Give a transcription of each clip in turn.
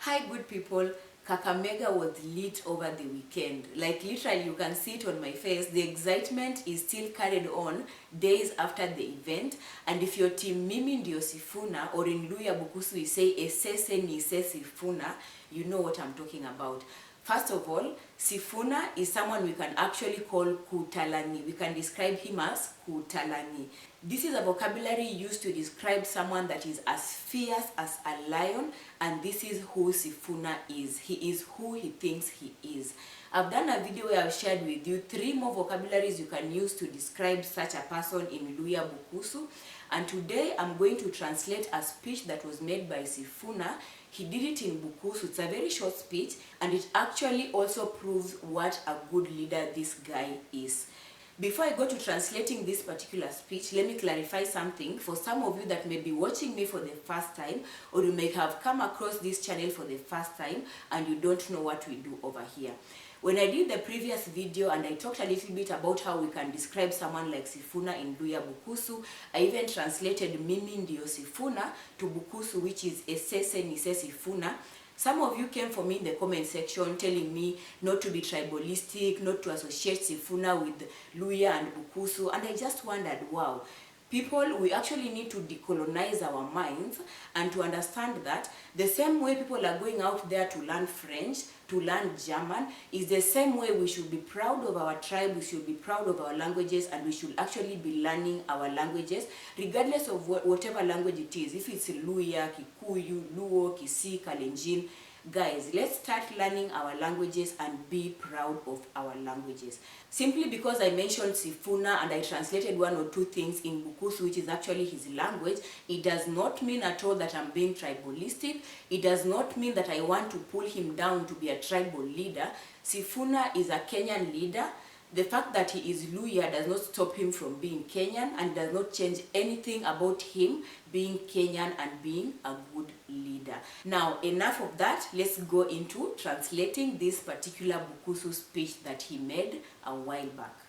Hi good people, Kakamega was lit over the weekend. Like literally you can see it on my face. The excitement is still carried on days after the event. And if your team Mimi ndio Sifuna, or in Luhya Bukusu we say Esese ni se Sifuna, you know what I'm talking about. First of all, Sifuna is someone we can actually call Kutalani. We can describe him as Kutalani. This is a vocabulary used to describe someone that is as fierce as a lion, and this is who Sifuna is. He is who he thinks he is. I've done a video where I've shared with you 3 more vocabularies you can use to describe such a person in Luhya Bukusu. And today I'm going to translate a speech that was made by Sifuna. He did it in Bukusu. It's a very short speech, and it actually also proves what a good leader this guy is. Before I go to translating this particular speech, let me clarify something for some of you that may be watching me for the first time, or you may have come across this channel for the first time and you don't know what we do over here. When I did the previous video and I talked a little bit about how we can describe someone like Sifuna in Luhya Bukusu, I even translated Mimi ndio Sifuna to Bukusu, which is Esese ni se Sifuna. Some of you came for me in the comment section telling me not to be tribalistic, not to associate Sifuna with Luhya and Bukusu, and I just wondered, wow, people, we actually need to decolonize our minds and to understand that the same way people are going out there to learn French, to learn German, is the same way we should be proud of our tribe, we should be proud of our languages, and we should actually be learning our languages, regardless of whatever language it is. If it's Luhya, Kikuyu, Luo, Kisi, Kalenjin, guys, let's start learning our languages and be proud of our languages. Simply because I mentioned Sifuna and I translated 1 or 2 things in Bukusu, which is actually his language, it does not mean at all that I'm being tribalistic. It does not mean that I want to pull him down to be a tribal leader. Sifuna is a Kenyan leader. The fact that he is Luhya does not stop him from being Kenyan, and does not change anything about him being Kenyan and being a good leader. Now, enough of that. Let's go into translating this particular Bukusu speech that he made a while back.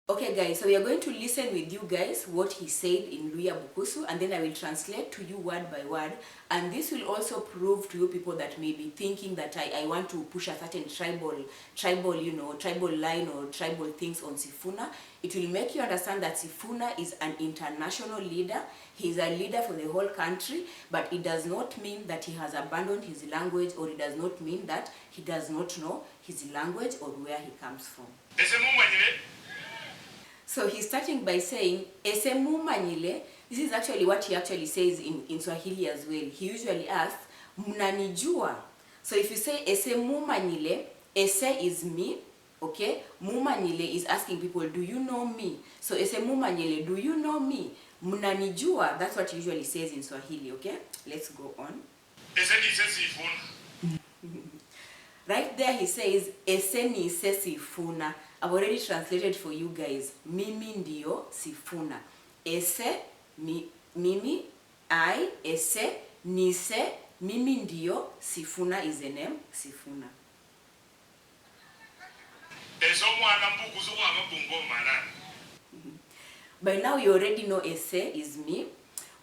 Okay guys, so we are going to listen with you guys what he said in Luhya Bukusu, and then I will translate to you word by word, and this will also prove to you people that may be thinking that I want to push a certain tribal, you know, tribal line or tribal things on Sifuna. It will make you understand that Sifuna is an international leader. He is a leader for the whole country, but it does not mean that he has abandoned his language, or it does not mean that he does not know his language or where he comes from. So he's starting by saying, Esemu manyile. This is actually what he actually says in Swahili as well. He usually asks, Mnanijua. So if you say Esemu manyile, Ese is me, okay? Mumanyile is asking people, do you know me? So Esemu manyile, do you know me? Mnanijua, that's what he usually says in Swahili, okay? Let's go on. Right there he says, Ese ni se Sifuna. I've already translated for you guys. Mimi ndio Sifuna. Ese, Mimi, I, Ese, Nise, Mimi ndio, Sifuna is the name, Sifuna. By now you already know Ese is me.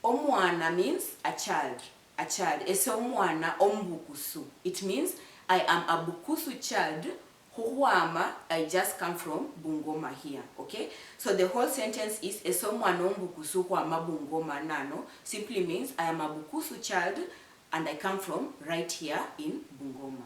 Omwana means a child. A child. Ese omwana ombukusu. It means I am a Bukusu child. Huwama, I just come from Bungoma here, okay? So the whole sentence is Esomwana Bukusu huwama Bungoma nano, simply means I am a Bukusu child and I come from right here in Bungoma.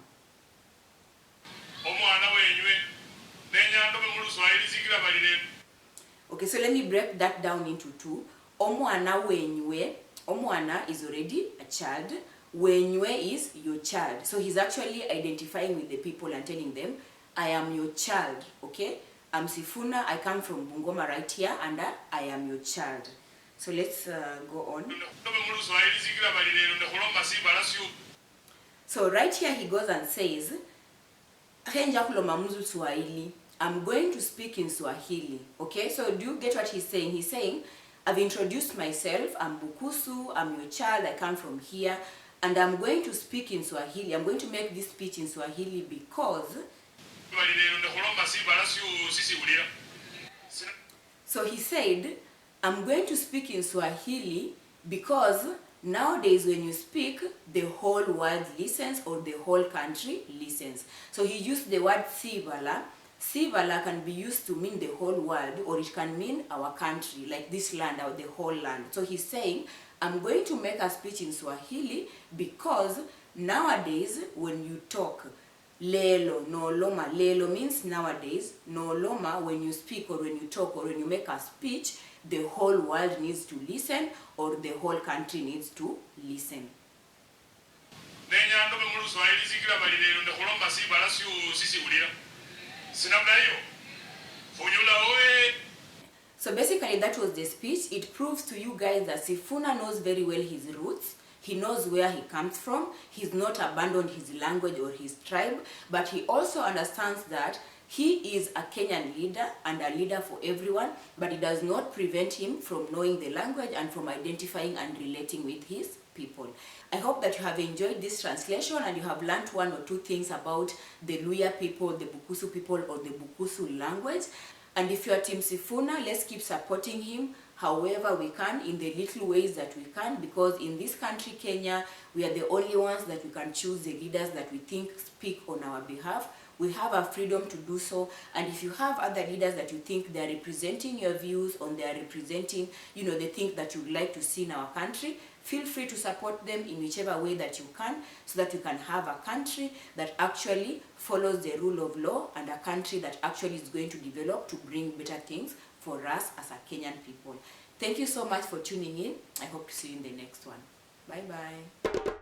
Okay, so let me break that down into 2. Omwana wenywe. Omwana is already a child. Wenywe is your child. So he's actually identifying with the people and telling them, I am your child, okay? I'm Sifuna, I come from Bungoma right here, and I am your child. So let's go on. So right here he goes and says, I'm going to speak in Swahili, okay? So do you get what he's saying? He's saying, I've introduced myself, I'm Bukusu, I'm your child, I come from here, and I'm going to speak in Swahili. I'm going to make this speech in Swahili because So he said, I'm going to speak in Swahili because nowadays when you speak, the whole world listens or the whole country listens. So he used the word sivala. Sivala can be used to mean the whole world, or it can mean our country, like this land or the whole land. So he's saying, I'm going to make a speech in Swahili because nowadays when you talk, lelo, no loma, lelo means nowadays, no loma, when you speak or when you talk or when you make a speech, the whole world needs to listen or the whole country needs to listen. So basically that was the speech. It proves to you guys that Sifuna knows very well his roots. He knows where he comes from. He's not abandoned his language or his tribe, but he also understands that he is a Kenyan leader and a leader for everyone, but it does not prevent him from knowing the language and from identifying and relating with his people. I hope that you have enjoyed this translation and you have learned one or two things about the Luhya people, the Bukusu people, or the Bukusu language. And if you are Team Sifuna, let's keep supporting him however we can, in the little ways that we can, because in this country, Kenya, we are the only ones that we can choose the leaders that we think speak on our behalf. We have a freedom to do so, and if you have other leaders that you think they are representing your views or they are representing, the things that you would like to see in our country, feel free to support them in whichever way that you can, so that you can have a country that actually follows the rule of law and a country that actually is going to develop to bring better things for us as a Kenyan people. Thank you so much for tuning in. I hope to see you in the next one. Bye-bye.